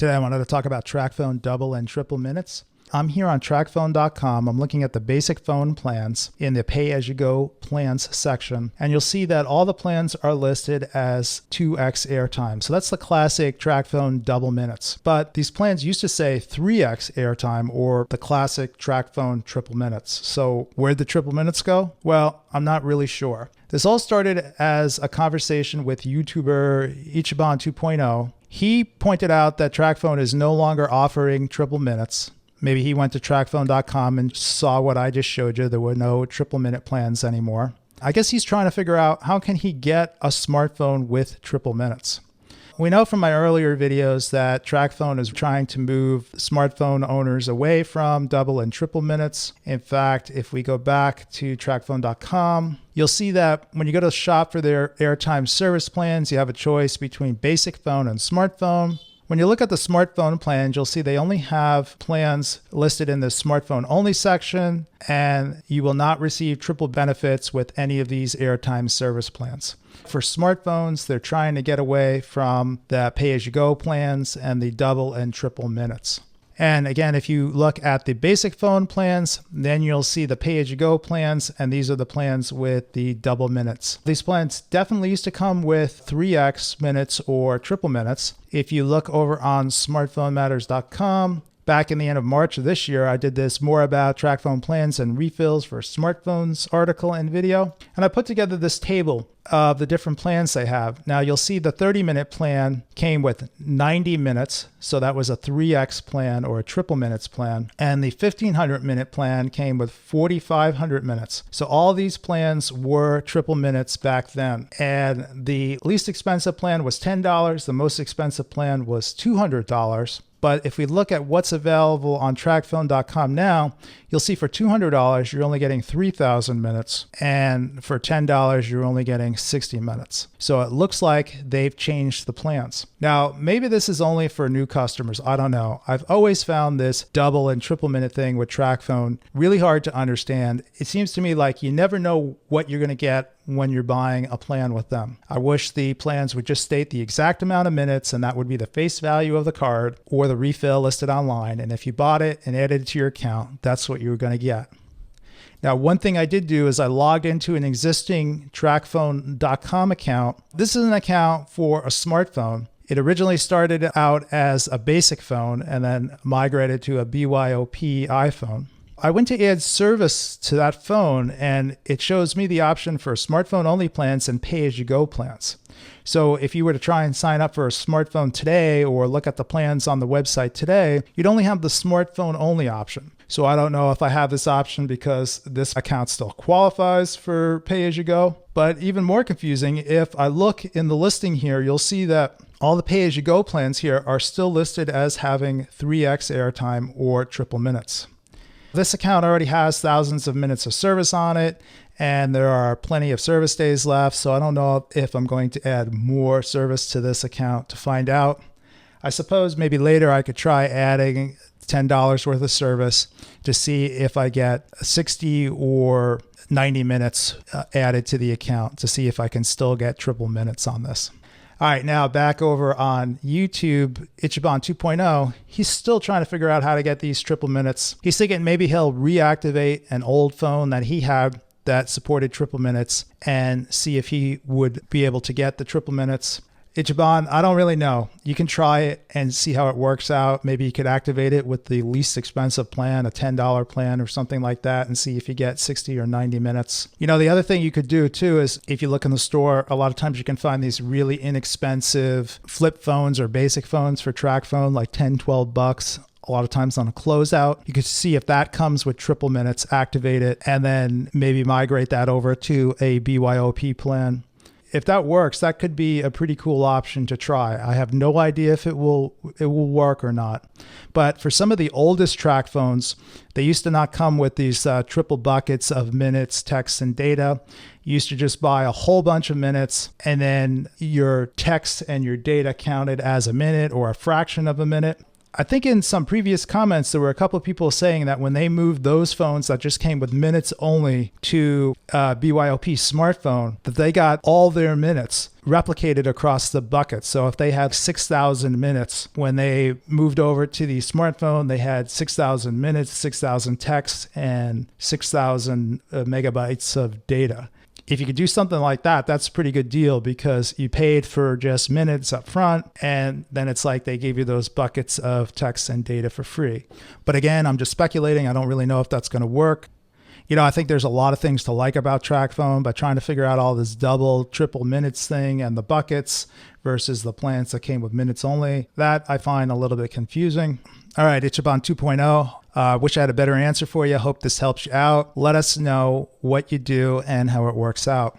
Today I wanted to talk about Tracfone double and triple minutes. I'm here on Tracfone.com. I'm looking at the basic phone plans in the pay-as-you-go plans section, and you'll see that all the plans are listed as 2x airtime. So that's the classic Tracfone double minutes. But these plans used to say 3x airtime or the classic Tracfone triple minutes. So where'd the triple minutes go? Well, I'm not really sure. This all started as a conversation with YouTuber Ichiban 2.0. He pointed out that Tracfone is no longer offering triple minutes. Maybe he went to Tracfone.com and saw what I just showed you. There were no triple minute plans anymore. I guess he's trying to figure out how can he get a smartphone with triple minutes. We know from my earlier videos that Tracfone is trying to move smartphone owners away from double and triple minutes. In fact, if we go back to Tracfone.com, you'll see that when you go to shop for their airtime service plans, you have a choice between basic phone and smartphone. When you look at the smartphone plans, you'll see they only have plans listed in the smartphone only section, and you will not receive triple benefits with any of these airtime service plans. For smartphones, they're trying to get away from the pay-as-you-go plans and the double and triple minutes. And again, if you look at the basic phone plans, then you'll see the pay-as-you-go plans, and these are the plans with the double minutes. These plans definitely used to come with 3x minutes or triple minutes. If you look over on smartphonematters.com, back in the end of March of this year, I did this more about Tracfone plans and refills for smartphones article and video. And I put together this table of the different plans they have. Now you'll see the 30-minute plan came with 90 minutes. So that was a 3x plan or a triple minutes plan. And the 1500-minute plan came with 4,500 minutes. So all these plans were triple minutes back then. And the least expensive plan was $10. The most expensive plan was $200. But if we look at what's available on Tracfone.com now, you'll see for $200, you're only getting 3,000 minutes. And for $10, you're only getting 60 minutes. So it looks like they've changed the plans. Now, maybe this is only for new customers. I don't know. I've always found this double and triple minute thing with Tracfone really hard to understand. It seems to me like you never know what you're going to get when you're buying a plan with them. I wish the plans would just state the exact amount of minutes, and that would be the face value of the card or the refill listed online. And if you bought it and added it to your account, that's what you were going to get. Now, one thing I did do is I logged into an existing Tracfone.com account. This is an account for a smartphone. It originally started out as a basic phone and then migrated to a BYOP iPhone. I went to add service to that phone, and it shows me the option for smartphone only plans and pay-as-you-go plans. So if you were to try and sign up for a smartphone today or look at the plans on the website today, you'd only have the smartphone only option. So I don't know if I have this option because this account still qualifies for pay-as-you-go. But even more confusing, if I look in the listing here, you'll see that all the pay-as-you-go plans here are still listed as having 3x airtime or triple minutes. This account already has thousands of minutes of service on it, and there are plenty of service days left, so I don't know if I'm going to add more service to this account to find out. I suppose maybe later I could try adding $10 worth of service to see if I get 60 or 90 minutes added to the account to see if I can still get triple minutes on this. All right, now back over on YouTube, Ichiban 2.0, he's still trying to figure out how to get these triple minutes. He's thinking maybe he'll reactivate an old phone that he had that supported triple minutes and see if he would be able to get the triple minutes. Ichiban, I don't really know. You can try it and see how it works out. Maybe you could activate it with the least expensive plan, a $10 plan or something like that, and see if you get 60 or 90 minutes. You know, the other thing you could do too is if you look in the store, a lot of times you can find these really inexpensive flip phones or basic phones for Tracfone, like 10, 12 bucks. A lot of times on a closeout. You could see if that comes with triple minutes, activate it, and then maybe migrate that over to a BYOP plan. If that works, that could be a pretty cool option to try. I have no idea if it will work or not. But for some of the oldest Tracfones, they used to not come with these triple buckets of minutes, text, and data. You used to just buy a whole bunch of minutes, and then your text and your data counted as a minute or a fraction of a minute. I think in some previous comments, there were a couple of people saying that when they moved those phones that just came with minutes only to BYOP smartphone, that they got all their minutes replicated across the bucket. So if they had 6,000 minutes, when they moved over to the smartphone, they had 6,000 minutes, 6,000 texts, and 6,000 megabytes of data. If you could do something like that, that's a pretty good deal because you paid for just minutes up front, and then it's like they gave you those buckets of text and data for free. But again, I'm just speculating. I don't really know if that's going to work. I think there's a lot of things to like about Tracfone, but trying to figure out all this double, triple minutes thing and the buckets versus the plans that came with minutes only, that I find a little bit confusing. All right, Ichiban 2.0. Wish I had a better answer for you. Hope this helps you out. Let us know what you do and how it works out.